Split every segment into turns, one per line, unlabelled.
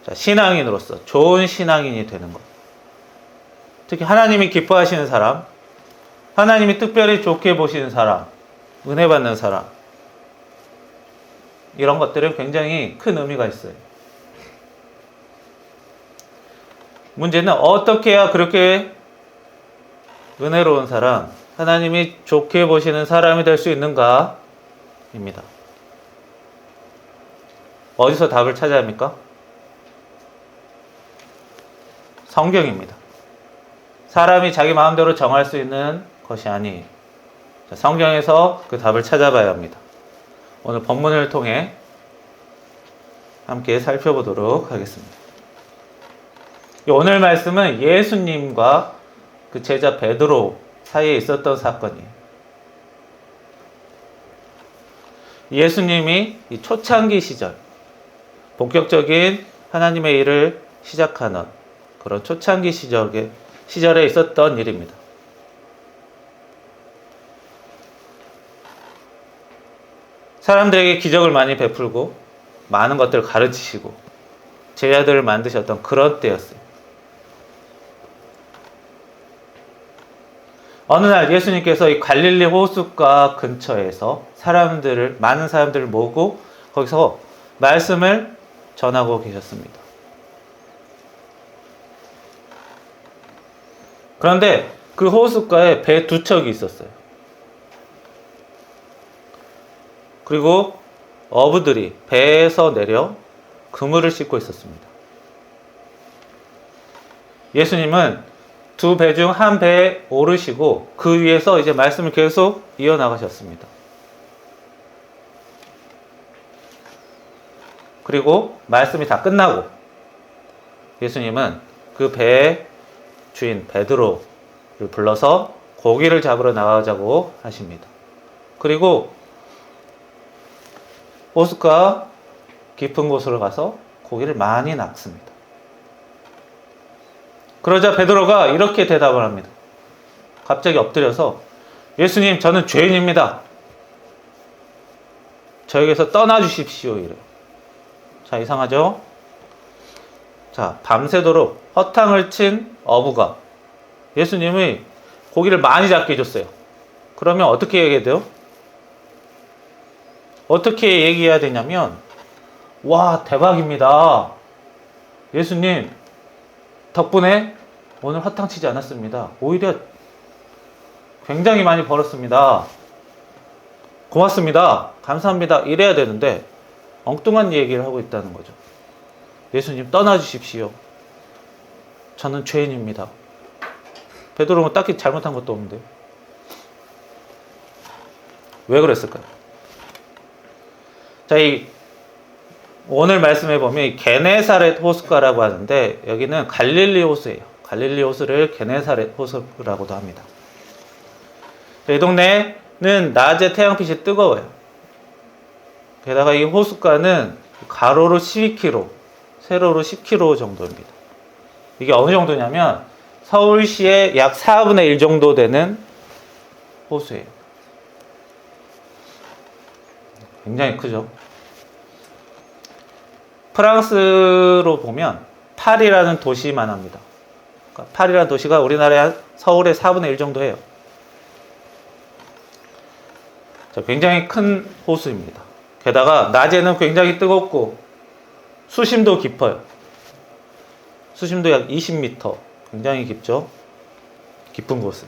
자, 신앙인으로서 좋은 신앙인이 되는 것. 특히 하나님이 기뻐하시는 사람, 하나님이 특별히 좋게 보시는 사람, 은혜 받는 사람, 이런 것들은 굉장히 큰 의미가 있어요. 문제는 어떻게 해야 그렇게 은혜로운 사람, 하나님이 좋게 보시는 사람이 될 수 있는가? 입니다. 어디서 답을 찾아야 합니까? 성경입니다. 사람이 자기 마음대로 정할 수 있는 것이 아니에요. 성경에서 그 답을 찾아봐야 합니다. 오늘 본문을 통해 함께 살펴보도록 하겠습니다. 오늘 말씀은 예수님과 그 제자 베드로 사이에 있었던 사건이에요. 예수님이 이 초창기 시절, 본격적인 하나님의 일을 시작하는 그런 초창기 시절에 있었던 일입니다. 사람들에게 기적을 많이 베풀고 많은 것들을 가르치시고 제자들을 만드셨던 그런 때였어요. 어느 날 예수님께서 이 갈릴리 호숫가 근처에서 많은 사람들을 모으고 거기서 말씀을 전하고 계셨습니다. 그런데 그 호숫가에 배 2척이 있었어요. 그리고 어부들이 배에서 내려 그물을 씻고 있었습니다. 예수님은 2배 중 한 배에 오르시고 그 위에서 이제 말씀을 계속 이어나가셨습니다. 그리고 말씀이 다 끝나고 예수님은 그 배의 주인 베드로를 불러서 고기를 잡으러 나가자고 하십니다. 그리고 호숫가 깊은 곳으로 가서 고기를 많이 낚습니다. 그러자 베드로가 이렇게 대답을 합니다. 갑자기 엎드려서 예수님, 저는 죄인입니다. 저에게서 떠나주십시오. 이래요. 자, 이상하죠? 자, 밤새도록 허탕을 친 어부가 예수님이 고기를 많이 잡게 해줬어요. 그러면 어떻게 얘기해야 돼요? 어떻게 얘기해야 되냐면, 와, 대박입니다. 예수님 덕분에 오늘 허탕치지 않았습니다. 오히려 굉장히 많이 벌었습니다. 고맙습니다. 감사합니다. 이래야 되는데 엉뚱한 얘기를 하고 있다는 거죠. 예수님 떠나주십시오. 저는 죄인입니다. 베드로는 딱히 잘못한 것도 없는데 왜 그랬을까요? 자, 오늘 말씀해 보면 게네사렛 호숫가라고 하는데 여기는 갈릴리 호수예요. 갈릴리 호수를 게네사렛 호수라고도 합니다. 이 동네는 낮에 태양빛이 뜨거워요. 게다가 이 호숫가는 가로로 12km, 세로로 10km 정도입니다. 이게 어느 정도냐면 서울시의 약 4분의 1 정도 되는 호수예요. 굉장히 크죠. 프랑스로 보면 파리라는 도시만 합니다. 그러니까 파리라는 도시가 우리나라의 서울의 4분의 1 정도 해요. 자, 굉장히 큰 호수입니다. 게다가 낮에는 굉장히 뜨겁고 수심도 깊어요. 수심도 약 20m. 굉장히 깊죠. 깊은 곳은.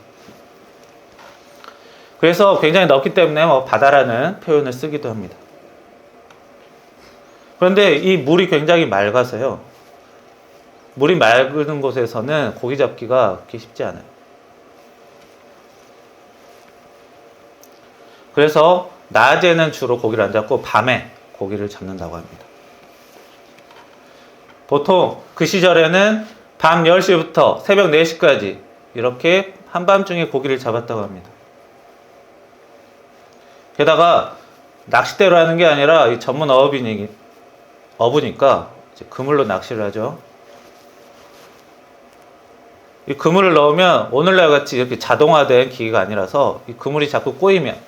그래서 굉장히 넓기 때문에 바다라는 표현을 쓰기도 합니다. 그런데 이 물이 굉장히 맑아서요. 물이 맑은 곳에서는 고기 잡기가 그렇게 쉽지 않아요. 그래서 낮에는 주로 고기를 안 잡고 밤에 고기를 잡는다고 합니다. 보통 그 시절에는 밤 10시부터 새벽 4시까지 이렇게 한밤중에 고기를 잡았다고 합니다. 게다가 낚싯대로 하는 게 아니라 이 전문 어부니까 이제 그물로 낚시를 하죠. 이 그물을 넣으면 오늘날 같이 이렇게 자동화된 기계가 아니라서 이 그물이 자꾸 꼬이면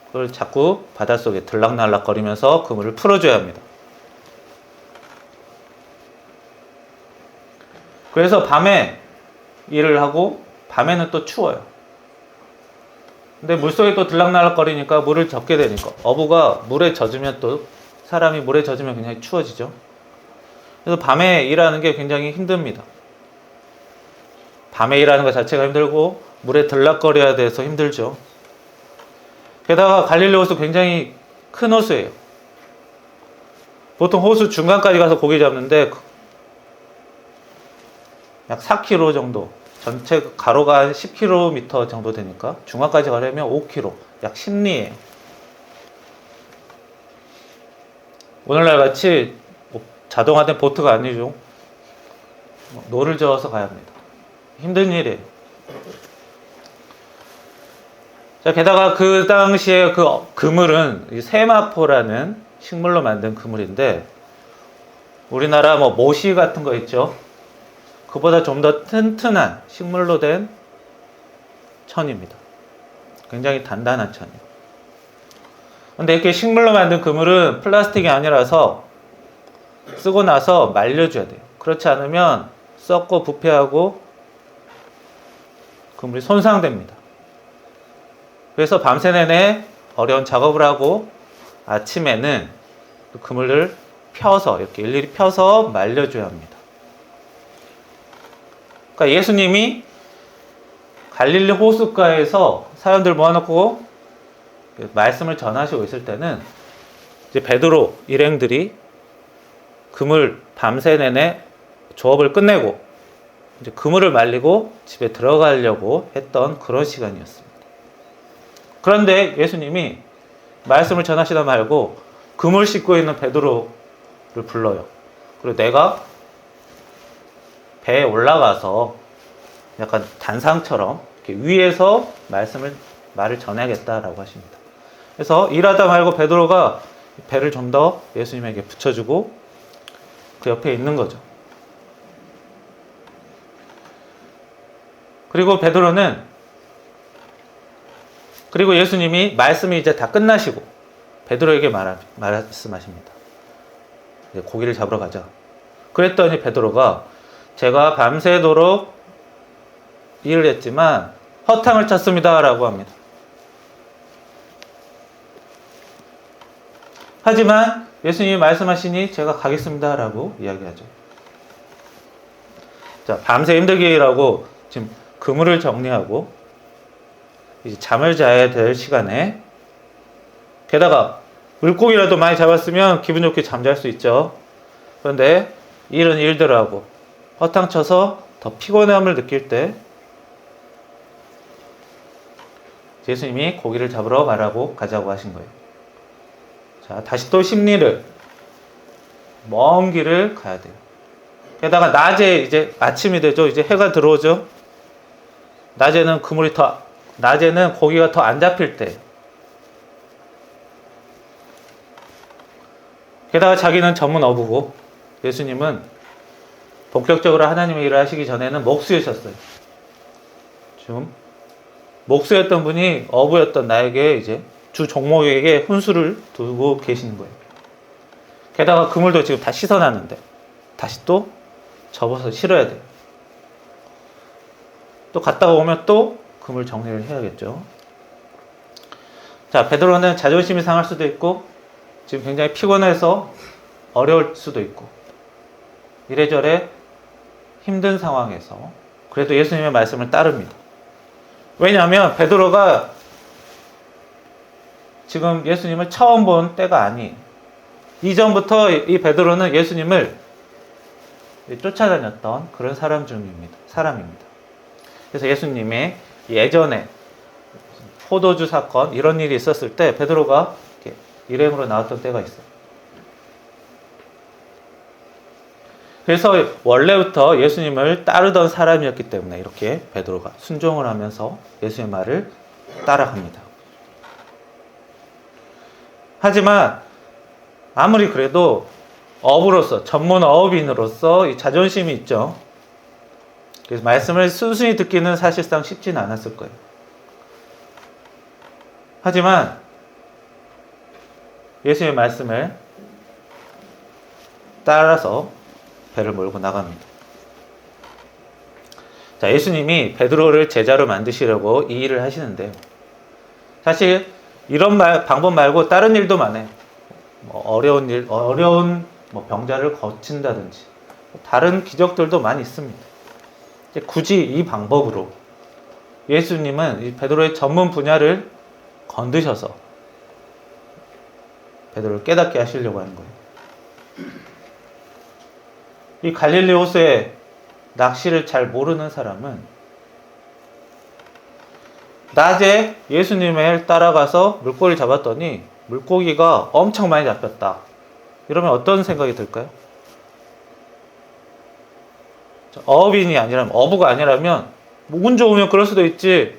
그걸 자꾸 바닷속에 들락날락 거리면서 그물을 풀어줘야 합니다. 그래서 밤에 일을 하고 밤에는 또 추워요. 근데 물속에 또 들락날락거리니까 물을 젓게 되니까 어부가 물에 젖으면 또 사람이 물에 젖으면 굉장히 추워지죠. 그래서 밤에 일하는 게 굉장히 힘듭니다. 밤에 일하는 것 자체가 힘들고 물에 들락거려야 돼서 힘들죠. 게다가 갈릴리 호수 굉장히 큰 호수예요. 보통 호수 중간까지 가서 고기 잡는데 약 4km 정도, 전체 가로가 한 10km 정도 되니까 중간까지 가려면 5km, 약 10리예요. 오늘날 같이 자동화된 보트가 아니죠. 노를 저어서 가야 합니다. 힘든 일이에요. 자, 게다가 그 당시에 그 그물은 세마포라는 식물로 만든 그물인데, 우리나라 뭐 모시 같은 거 있죠. 그보다 좀 더 튼튼한 식물로 된 천입니다. 굉장히 단단한 천이에요. 근데 이렇게 식물로 만든 그물은 플라스틱이 아니라서 쓰고 나서 말려줘야 돼요. 그렇지 않으면 썩고 부패하고 그물이 손상됩니다. 그래서 밤새 내내 어려운 작업을 하고 아침에는 그 그물을 펴서 이렇게 일일이 펴서 말려줘야 합니다. 그러니까 예수님이 갈릴리 호숫가에서 사람들 모아놓고 말씀을 전하시고 있을 때는 이제 베드로 일행들이 그물 밤새 내내 조업을 끝내고 이제 그물을 말리고 집에 들어가려고 했던 그런 시간이었습니다. 그런데 예수님이 말씀을 전하시다 말고 그물 싣고 있는 베드로를 불러요. 그리고 내가 배에 올라가서 약간 단상처럼 이렇게 위에서 말을 전해야겠다라고 하십니다. 그래서 일하다 말고 베드로가 배를 좀 더 예수님에게 붙여주고 그 옆에 있는 거죠. 그리고 예수님이 말씀이 이제 다 끝나시고 베드로에게 말씀하십니다. 이제 고기를 잡으러 가자. 그랬더니 베드로가 제가 밤새도록 일을 했지만 허탕을 쳤습니다 라고 합니다. 하지만 예수님이 말씀하시니 제가 가겠습니다 라고 이야기하죠. 자, 밤새 힘들게 일하고 지금 그물을 정리하고 이제 잠을 자야 될 시간에, 게다가 물고기라도 많이 잡았으면 기분 좋게 잠잘 수 있죠. 그런데 이런 일들을 하고 허탕쳐서 더 피곤함을 느낄 때 예수님이 고기를 잡으러 가라고 가자고 하신 거예요. 자, 다시 또 심리를 먼 길을 가야 돼요. 게다가 낮에 이제 아침이 되죠. 이제 해가 들어오죠. 낮에는 고기가 더 안 잡힐 때. 게다가 자기는 전문 어부고 예수님은 본격적으로 하나님의 일을 하시기 전에는 목수였어요. 지금 목수였던 분이 어부였던 나에게 이제 주 종목에게 훈수를 두고 계시는 거예요. 게다가 그물도 지금 다 씻어놨는데 다시 또 접어서 실어야 돼요. 또 갔다가 오면 또 그물 정리를 해야겠죠. 자, 베드로는 자존심이 상할 수도 있고 지금 굉장히 피곤해서 어려울 수도 있고 이래저래 힘든 상황에서 그래도 예수님의 말씀을 따릅니다. 왜냐하면 베드로가 지금 예수님을 처음 본 때가 아니에요. 이전부터 이 베드로는 예수님을 쫓아다녔던 그런 사람입니다. 그래서 예수님의 예전에 포도주 사건 이런 일이 있었을 때 베드로가 일행으로 나왔던 때가 있어요. 그래서 원래부터 예수님을 따르던 사람이었기 때문에 이렇게 베드로가 순종을 하면서 예수님의 말을 따라갑니다. 하지만 아무리 그래도 어부로서, 전문 어업인으로서 이 자존심이 있죠. 그래서 말씀을 순순히 듣기는 사실상 쉽지는 않았을 거예요. 하지만 예수님의 말씀을 따라서 배를 몰고 나갑니다. 자, 예수님이 베드로를 제자로 만드시려고 이 일을 하시는데요. 사실 이런 방법 말고 다른 일도 많아요. 뭐 어려운 뭐 병자를 고친다든지 다른 기적들도 많이 있습니다. 굳이 이 방법으로 예수님은 이 베드로의 전문 분야를 건드셔서 베드로를 깨닫게 하시려고 하는 거예요. 이 갈릴리 호수에 낚시를 잘 모르는 사람은 낮에 예수님을 따라가서 물고기를 잡았더니 물고기가 엄청 많이 잡혔다. 이러면 어떤 생각이 들까요? 어업인이 아니라면, 어부가 아니라면 뭐 운 좋으면 그럴 수도 있지.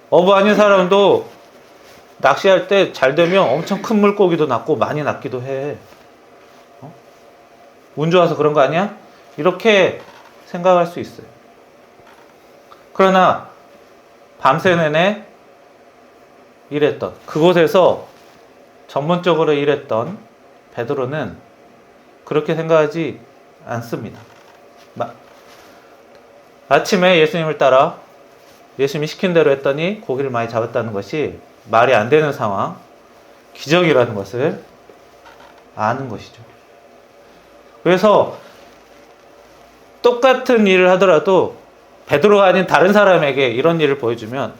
어부 아닌 사람도 낚시할 때 잘 되면 엄청 큰 물고기도 낚고 많이 낚기도 해. 운 좋아서 그런 거 아니야? 이렇게 생각할 수 있어요. 그러나 밤새 내내 일했던, 그곳에서 전문적으로 일했던 베드로는 그렇게 생각하지 않습니다. 아침에 예수님을 따라 예수님이 시킨 대로 했더니 고기를 많이 잡았다는 것이 말이 안 되는 상황, 기적이라는 것을 아는 것이죠. 그래서 똑같은 일을 하더라도 베드로가 아닌 다른 사람에게 이런 일을 보여주면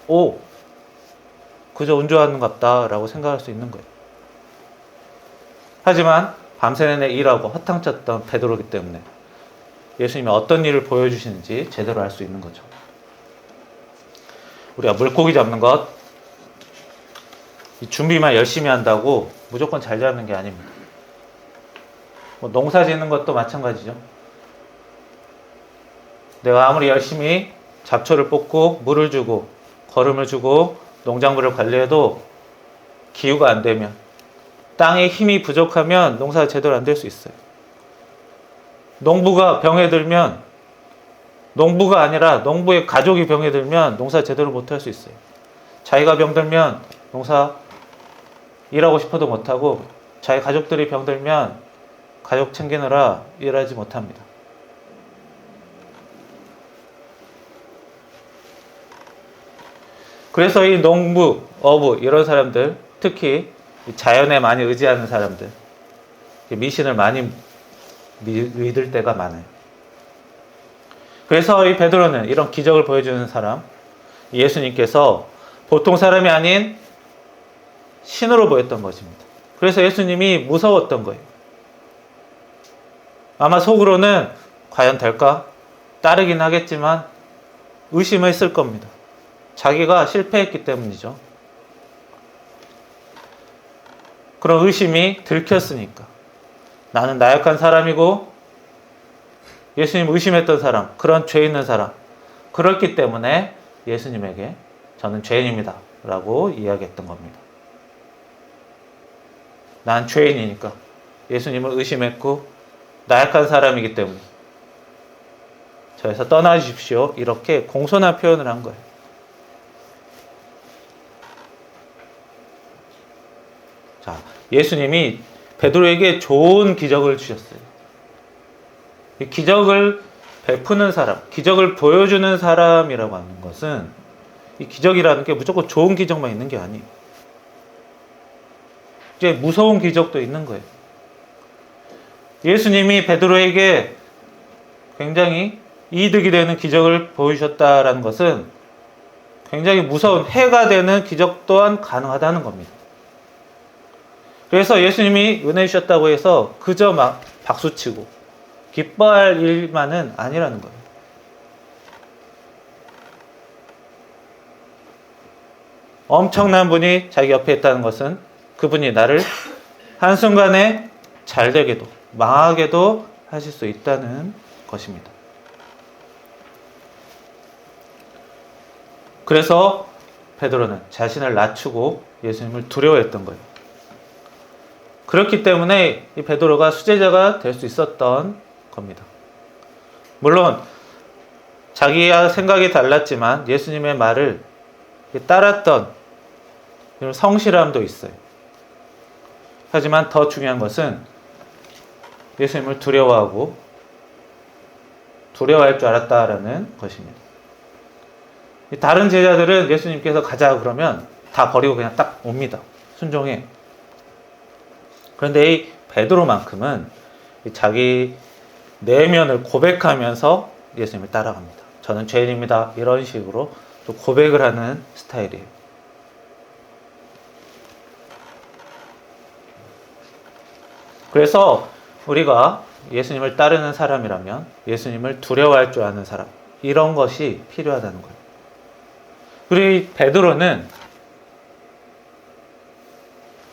그저 운 좋았는갑다 라고 생각할 수 있는 거예요. 하지만 밤새 내내 일하고 허탕쳤던 베드로이기 때문에 예수님이 어떤 일을 보여주시는지 제대로 알 수 있는 거죠. 우리가 물고기 잡는 것, 준비만 열심히 한다고 무조건 잘 잡는 게 아닙니다. 뭐 농사 짓는 것도 마찬가지죠. 내가 아무리 열심히 잡초를 뽑고 물을 주고 거름을 주고 농작물을 관리해도 기후가 안 되면, 땅에 힘이 부족하면 농사가 제대로 안 될 수 있어요. 농부가 병에 들면, 농부가 아니라 농부의 가족이 병에 들면 농사 제대로 못할 수 있어요. 자기가 병들면 농사 일하고 싶어도 못하고, 자기 가족들이 병들면 가족 챙기느라 일하지 못합니다. 그래서 이 농부, 어부 이런 사람들, 특히 자연에 많이 의지하는 사람들, 미신을 많이 믿을 때가 많아요. 그래서 이 베드로는 이런 기적을 보여주는 사람, 예수님께서 보통 사람이 아닌 신으로 보였던 것입니다. 그래서 예수님이 무서웠던 거예요. 아마 속으로는 과연 될까? 따르긴 하겠지만 의심을 했을 겁니다. 자기가 실패했기 때문이죠. 그런 의심이 들켰으니까. 나는 나약한 사람이고 예수님 의심했던 사람, 그런 죄 있는 사람, 그렇기 때문에 예수님에게 저는 죄인입니다 라고 이야기했던 겁니다. 난 죄인이니까 예수님을 의심했고 나약한 사람이기 때문에 저에서 떠나주십시오, 이렇게 공손한 표현을 한 거예요. 자, 예수님이 베드로에게 좋은 기적을 주셨어요. 이 기적을 베푸는 사람, 기적을 보여주는 사람이라고 하는 것은, 이 기적이라는 게 무조건 좋은 기적만 있는 게 아니에요. 이제 무서운 기적도 있는 거예요. 예수님이 베드로에게 굉장히 이득이 되는 기적을 보여주셨다라는 것은 굉장히 무서운 해가 되는 기적 또한 가능하다는 겁니다. 그래서 예수님이 은혜 주셨다고 해서 그저 막 박수치고 기뻐할 일만은 아니라는 거예요. 엄청난 분이 자기 옆에 있다는 것은 그분이 나를 한순간에 잘되게도 망하게도 하실 수 있다는 것입니다. 그래서 베드로는 자신을 낮추고 예수님을 두려워했던 거예요. 그렇기 때문에 이 베드로가 수제자가 될 수 있었던 겁니다. 물론 자기와 생각이 달랐지만 예수님의 말을 따랐던 이런 성실함도 있어요. 하지만 더 중요한 것은 예수님을 두려워하고 두려워할 줄 알았다라는 것입니다. 다른 제자들은 예수님께서 가자 그러면 다 버리고 그냥 딱 옵니다. 순종해. 그런데 이 베드로만큼은 자기 내면을 고백하면서 예수님을 따라갑니다. 저는 죄인입니다. 이런 식으로 또 고백을 하는 스타일이에요. 그래서 우리가 예수님을 따르는 사람이라면 예수님을 두려워할 줄 아는 사람, 이런 것이 필요하다는 거예요. 그리고 이 베드로는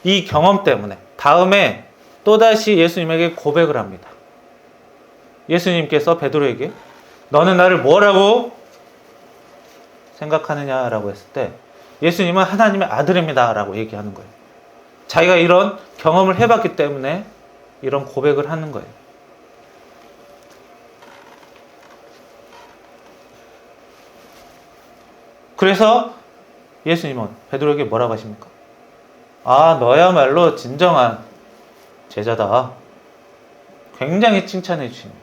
이 경험 때문에 다음에 또다시 예수님에게 고백을 합니다. 예수님께서 베드로에게 너는 나를 뭐라고 생각하느냐라고 했을 때 예수님은 하나님의 아들입니다 라고 얘기하는 거예요. 자기가 이런 경험을 해봤기 때문에 이런 고백을 하는 거예요. 그래서 예수님은 베드로에게 뭐라고 하십니까? 아, 너야말로 진정한 제자다. 굉장히 칭찬해 주십니다.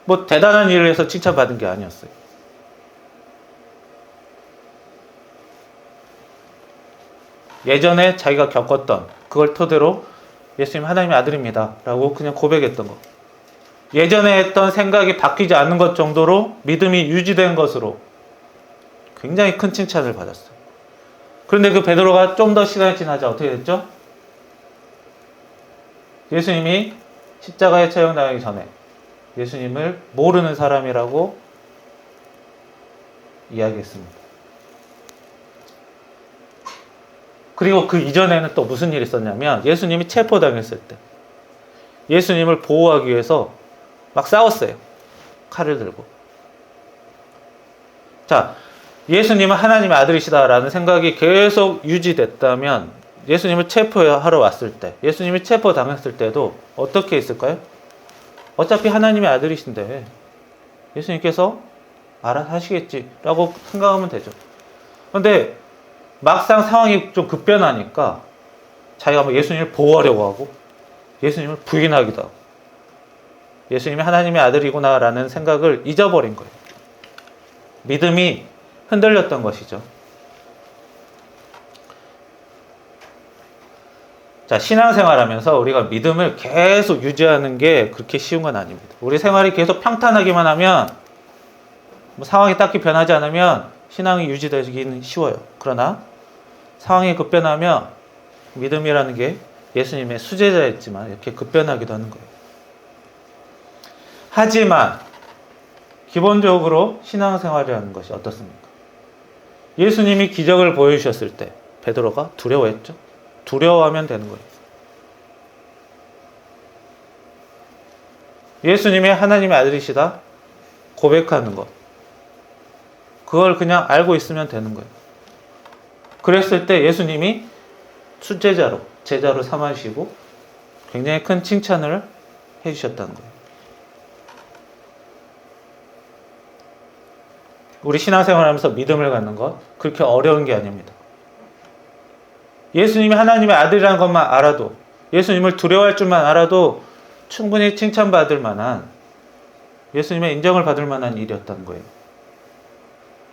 뭐 대단한 일을 해서 칭찬받은 게 아니었어요. 예전에 자기가 겪었던 그걸 토대로 예수님 하나님의 아들입니다 라고 그냥 고백했던 거. 예전에 했던 생각이 바뀌지 않는 것 정도로 믿음이 유지된 것으로 굉장히 큰 칭찬을 받았어요. 그런데 그 베드로가 좀 더 시간이 지나자 어떻게 됐죠? 예수님이 십자가에 처형당하기 전에 예수님을 모르는 사람이라고 이야기했습니다. 그리고 그 이전에는 또 무슨 일이 있었냐면 예수님이 체포당했을 때 예수님을 보호하기 위해서 막 싸웠어요. 칼을 들고. 자, 예수님은 하나님의 아들이시다라는 생각이 계속 유지됐다면 예수님을 체포하러 왔을 때, 예수님이 체포당했을 때도 어떻게 있을까요? 어차피 하나님의 아들이신데 예수님께서 알아서 하시겠지라고 생각하면 되죠. 그런데 막상 상황이 좀 급변하니까 자기가 뭐 예수님을 보호하려고 하고 예수님을 부인하기도 하고 예수님이 하나님의 아들이구나라는 생각을 잊어버린 거예요. 믿음이 흔들렸던 것이죠. 자, 신앙생활하면서 우리가 믿음을 계속 유지하는 게 그렇게 쉬운 건 아닙니다. 우리 생활이 계속 평탄하기만 하면 뭐 상황이 딱히 변하지 않으면 신앙이 유지되기는 쉬워요. 그러나 상황이 급변하면 믿음이라는 게 예수님의 수제자였지만 이렇게 급변하기도 하는 거예요. 하지만 기본적으로 신앙생활이라는 것이 어떻습니까? 예수님이 기적을 보여주셨을 때 베드로가 두려워했죠. 두려워하면 되는 거예요. 예수님이 하나님의 아들이시다 고백하는 것, 그걸 그냥 알고 있으면 되는 거예요. 그랬을 때 예수님이 수제자로, 제자로 삼으시고 굉장히 큰 칭찬을 해주셨다는 거예요. 우리 신앙생활 하면서 믿음을 갖는 것 그렇게 어려운 게 아닙니다. 예수님이 하나님의 아들이라는 것만 알아도, 예수님을 두려워할 줄만 알아도 충분히 칭찬받을 만한, 예수님의 인정을 받을 만한 일이었다는 거예요.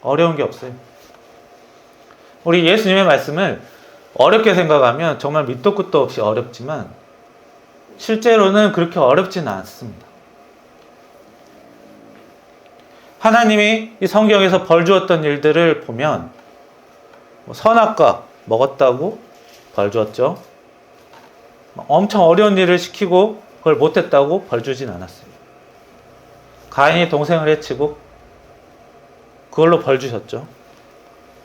어려운 게 없어요. 우리 예수님의 말씀을 어렵게 생각하면 정말 밑도 끝도 없이 어렵지만 실제로는 그렇게 어렵지는 않습니다. 하나님이 이 성경에서 벌 주었던 일들을 보면 선악과 먹었다고 벌 주었죠. 엄청 어려운 일을 시키고 그걸 못했다고 벌 주진 않았어요. 가인이 동생을 해치고 그걸로 벌 주셨죠.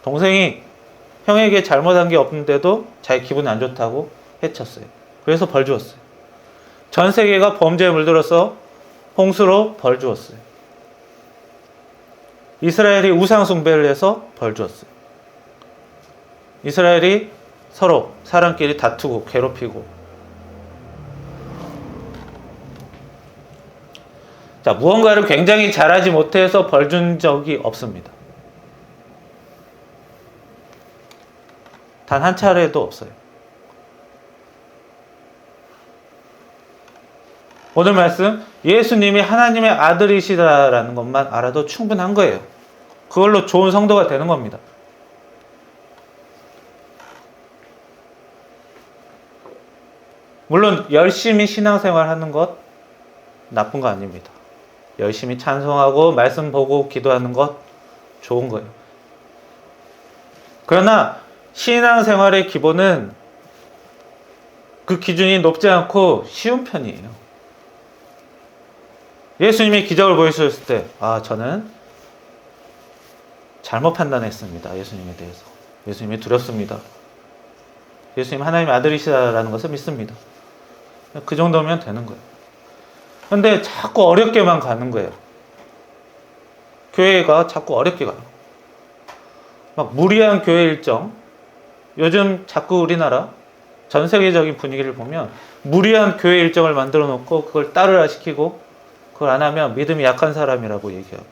동생이 형에게 잘못한 게 없는데도 자기 기분이 안 좋다고 해쳤어요. 그래서 벌 주었어요. 전 세계가 범죄에 물들어서 홍수로 벌 주었어요. 이스라엘이 우상 숭배를 해서 벌 주었어요. 이스라엘이 서로 사람끼리 다투고 괴롭히고, 자, 무언가를 굉장히 잘하지 못해서 벌 준 적이 없습니다. 단 한 차례도 없어요. 오늘 말씀 예수님이 하나님의 아들이시다라는 것만 알아도 충분한 거예요. 그걸로 좋은 성도가 되는 겁니다. 물론 열심히 신앙생활 하는 것 나쁜 거 아닙니다. 열심히 찬송하고 말씀 보고 기도하는 것 좋은 거예요. 그러나 신앙생활의 기본은 그 기준이 높지 않고 쉬운 편이에요. 예수님이 기적을 보여주셨을 때 저는 잘못 판단했습니다. 예수님에 대해서. 예수님이 두렵습니다. 예수님 하나님의 아들이시다라는 것을 믿습니다. 그 정도면 되는 거예요. 근데 자꾸 어렵게만 가는 거예요. 교회가 자꾸 어렵게 가요. 막 무리한 교회 일정. 요즘 자꾸 우리나라 전 세계적인 분위기를 보면 무리한 교회 일정을 만들어 놓고 그걸 따르라 시키고 그걸 안 하면 믿음이 약한 사람이라고 얘기하고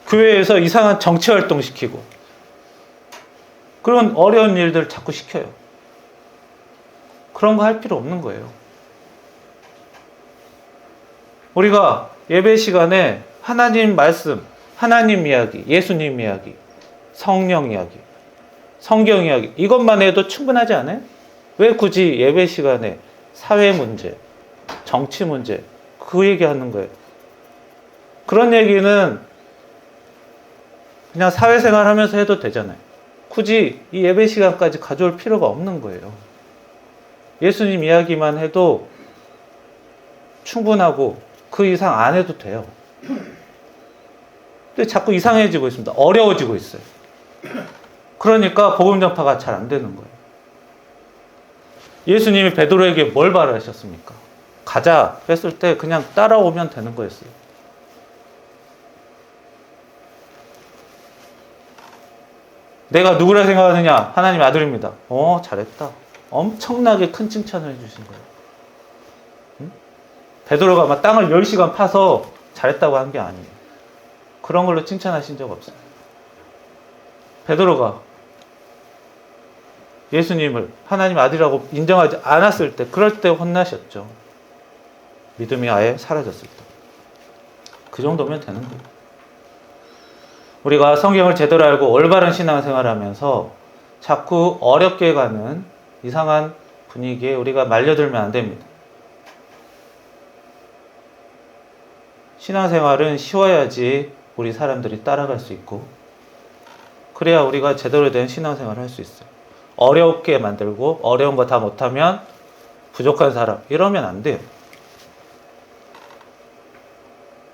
교회에서 이상한 정치 활동 시키고 그런 어려운 일들 자꾸 시켜요. 그런 거 할 필요 없는 거예요. 우리가 예배 시간에 하나님 말씀, 하나님 이야기, 예수님 이야기, 성령 이야기, 성경 이야기 이것만 해도 충분하지 않아요? 왜 굳이 예배 시간에 사회 문제, 정치 문제 그 얘기하는 거예요? 그런 얘기는 그냥 사회생활 하면서 해도 되잖아요. 굳이 이 예배 시간까지 가져올 필요가 없는 거예요. 예수님 이야기만 해도 충분하고 그 이상 안 해도 돼요. 근데 자꾸 이상해지고 있습니다. 어려워지고 있어요. 그러니까 복음 전파가 잘 안 되는 거예요. 예수님이 베드로에게 뭘 바라셨습니까? 가자 했을 때 그냥 따라오면 되는 거였어요. 내가 누구라 생각하느냐? 하나님 아들입니다. 잘했다. 엄청나게 큰 칭찬을 해주신 거예요. 응? 베드로가 막 땅을 10시간 파서 잘했다고 한 게 아니에요. 그런 걸로 칭찬하신 적 없어요. 베드로가 예수님을 하나님 아들이라고 인정하지 않았을 때 그럴 때 혼나셨죠. 믿음이 아예 사라졌을 때. 그 정도면 되는 거예요. 우리가 성경을 제대로 알고 올바른 신앙생활을 하면서 자꾸 어렵게 가는 이상한 분위기에 우리가 말려들면 안 됩니다. 신앙생활은 쉬워야지 우리 사람들이 따라갈 수 있고 그래야 우리가 제대로 된 신앙생활을 할 수 있어요. 어렵게 만들고 어려운 거 다 못하면 부족한 사람 이러면 안 돼요.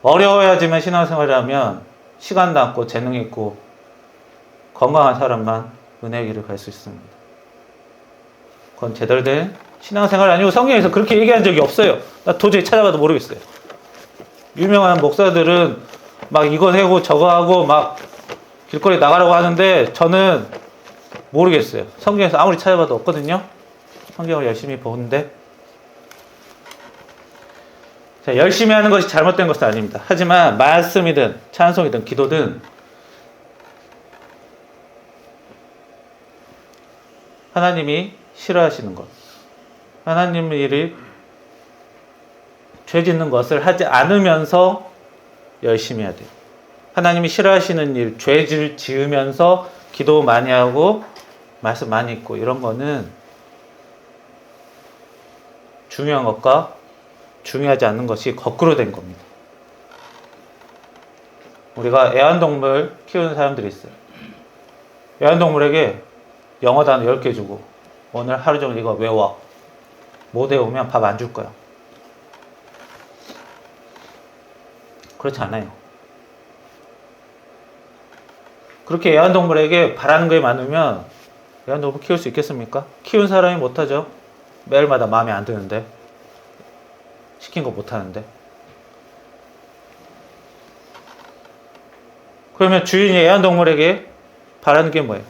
어려워야지만 신앙생활을 하면 시간 남고 재능 있고 건강한 사람만 은혜의 길을 갈 수 있습니다. 그건 제대로 된 신앙생활 아니고 성경에서 그렇게 얘기한 적이 없어요. 나 도저히 찾아봐도 모르겠어요. 유명한 목사들은 막 이거 하고 저거 하고 막 길거리 나가라고 하는데 저는 모르겠어요. 성경에서 아무리 찾아봐도 없거든요. 성경을 열심히 보는데 자, 열심히 하는 것이 잘못된 것은 아닙니다. 하지만 말씀이든 찬송이든 기도든 하나님이 싫어하시는 것, 하나님의 일을 죄 짓는 것을 하지 않으면서 열심히 해야 돼요. 하나님이 싫어하시는 일, 죄를 지으면서 기도 많이 하고 말씀 많이 읽고 이런 거는 중요한 것과 중요하지 않는 것이 거꾸로 된 겁니다. 우리가 애완동물 키우는 사람들이 있어요. 애완동물에게 영어 단어 10개 주고 오늘 하루 종일 이거 외워. 못 외우면 밥 안 줄 거야. 그렇지 않아요. 그렇게 애완동물에게 바라는 게 많으면 애완동물 키울 수 있겠습니까? 키운 사람이 못하죠. 매일마다 마음에 안 드는데 시킨 거 못하는데. 그러면 주인이 애완동물에게 바라는 게 뭐예요?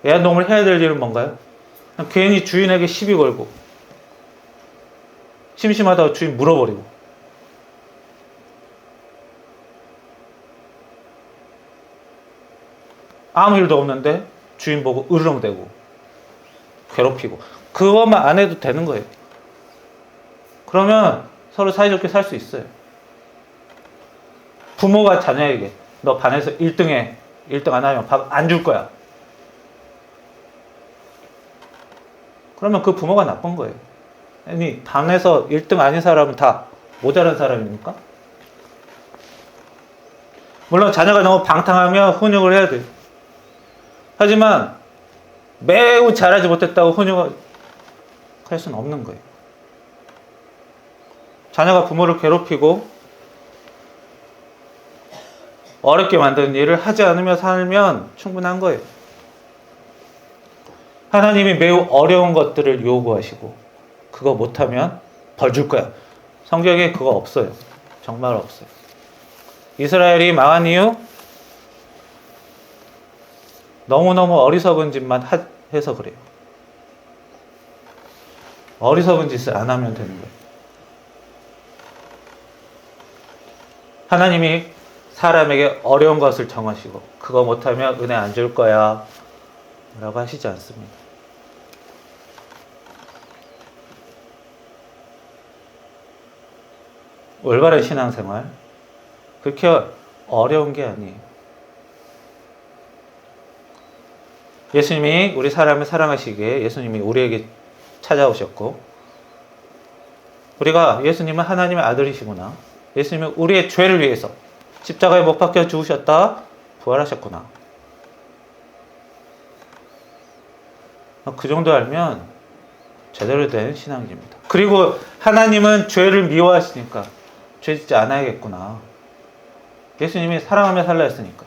애완동물 해야 될 일은 뭔가요? 괜히 주인에게 시비 걸고 심심하다고 주인 물어버리고 아무 일도 없는데 주인 보고 으르렁대고 괴롭히고 그것만 안 해도 되는 거예요. 그러면 서로 사이좋게 살 수 있어요. 부모가 자녀에게 너 반에서 1등해. 1등 안 하면 밥 안 줄 거야. 그러면 그 부모가 나쁜 거예요. 아니, 반에서 1등 아닌 사람은 다 모자란 사람입니까? 물론 자녀가 너무 방탕하면 훈육을 해야 돼요. 하지만 매우 잘하지 못했다고 훈육을 할 수는 없는 거예요. 자녀가 부모를 괴롭히고 어렵게 만드는 일을 하지 않으며 살면 충분한 거예요. 하나님이 매우 어려운 것들을 요구하시고 그거 못하면 벌 줄 거야. 성경에 그거 없어요. 정말 없어요. 이스라엘이 망한 이유? 너무너무 어리석은 짓만 해서 그래요. 어리석은 짓을 안 하면 되는 거예요. 하나님이 사람에게 어려운 것을 정하시고 그거 못하면 은혜 안 줄 거야 라고 하시지 않습니다. 올바른 신앙생활 그렇게 어려운 게 아니에요. 예수님이 우리 사람을 사랑하시기에 예수님이 우리에게 찾아오셨고 우리가 예수님은 하나님의 아들이시구나. 예수님은 우리의 죄를 위해서 십자가에 못 박혀 죽으셨다 부활하셨구나. 그 정도 알면 제대로 된 신앙입니다. 그리고 하나님은 죄를 미워하시니까 죄 짓지 않아야겠구나. 예수님이 사랑하며 살라 했으니까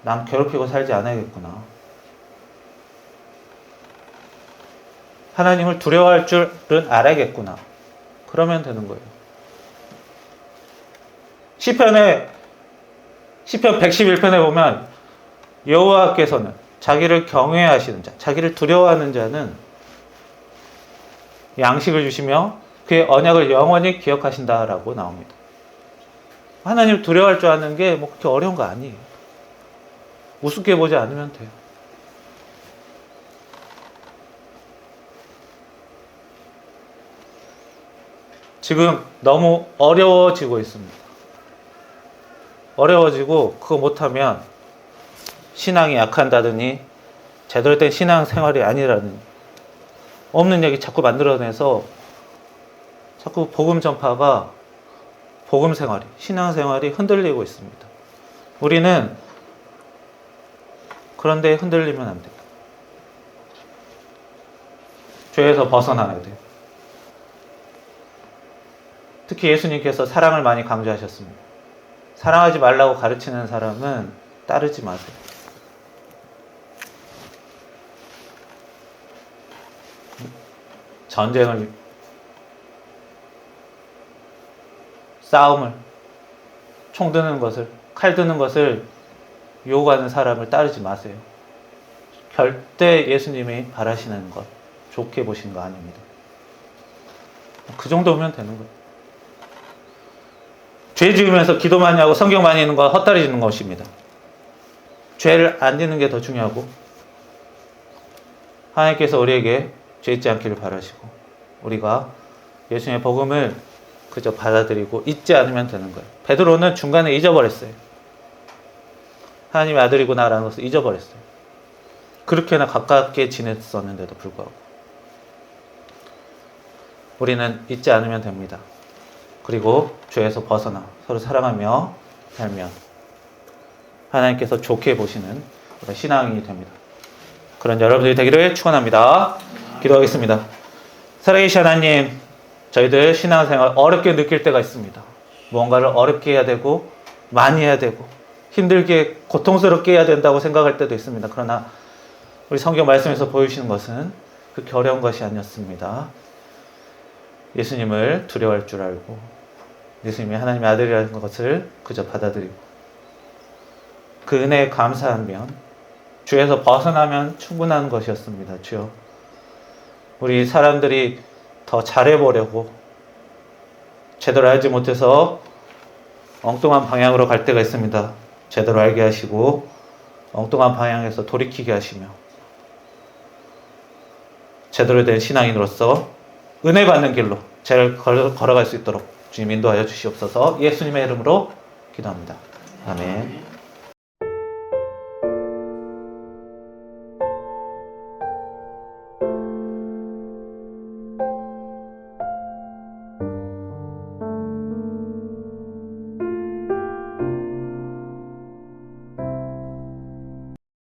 남 괴롭히고 살지 않아야겠구나. 하나님을 두려워할 줄은 알아야겠구나. 그러면 되는 거예요. 시편 111편에 보면 여호와께서는 자기를 경외하시는 자, 자기를 두려워하는 자는 양식을 주시며 그의 언약을 영원히 기억하신다라고 나옵니다. 하나님을 두려워할 줄 아는 게 뭐 그렇게 어려운 거 아니에요. 우습게 보지 않으면 돼요. 지금 너무 어려워지고 있습니다. 어려워지고 그거 못하면 신앙이 약한다더니 제대로 된 신앙생활이 아니라는 없는 얘기 자꾸 만들어내서 자꾸 복음 전파가 복음 생활이 신앙생활이 흔들리고 있습니다. 우리는 그런데 흔들리면 안 돼요. 죄에서 벗어나야 돼요. 특히 예수님께서 사랑을 많이 강조하셨습니다. 사랑하지 말라고 가르치는 사람은 따르지 마세요. 전쟁을, 싸움을, 총 드는 것을, 칼 드는 것을 요구하는 사람을 따르지 마세요. 절대 예수님이 바라시는 것, 좋게 보시는 거 아닙니다. 그 정도면 되는 거예요. 죄 지으면서 기도 많이 하고 성경 많이 읽는 건 헛다리 짓는 것입니다. 죄를 안 짓는 게 더 중요하고 하나님께서 우리에게 죄 짓지 않기를 바라시고 우리가 예수님의 복음을 그저 받아들이고 잊지 않으면 되는 거예요. 베드로는 중간에 잊어버렸어요. 하나님의 아들이구나라는 것을 잊어버렸어요. 그렇게나 가깝게 지냈었는데도 불구하고 우리는 잊지 않으면 됩니다. 그리고 죄에서 벗어나 서로 사랑하며 살면 하나님께서 좋게 보시는 그런 신앙이 됩니다. 그런 여러분들이 되기를 축원합니다. 기도하겠습니다. 살아계신 하나님, 저희들 신앙생활 어렵게 느낄 때가 있습니다. 무언가를 어렵게 해야 되고 많이 해야 되고 힘들게 고통스럽게 해야 된다고 생각할 때도 있습니다. 그러나 우리 성경 말씀에서 보여주시는 것은 그렇게 어려운 것이 아니었습니다. 예수님을 두려워할 줄 알고 예수님이 하나님의 아들이라는 것을 그저 받아들이고 그 은혜에 감사하며 주에서 벗어나면 충분한 것이었습니다. 주여, 우리 사람들이 더 잘해보려고 제대로 알지 못해서 엉뚱한 방향으로 갈 때가 있습니다. 제대로 알게 하시고 엉뚱한 방향에서 돌이키게 하시며 제대로 된 신앙인으로서 은혜 받는 길로 잘 걸어갈 수 있도록 주님 인도하여 주시옵소서. 예수님의 이름으로 기도합니다. 아멘.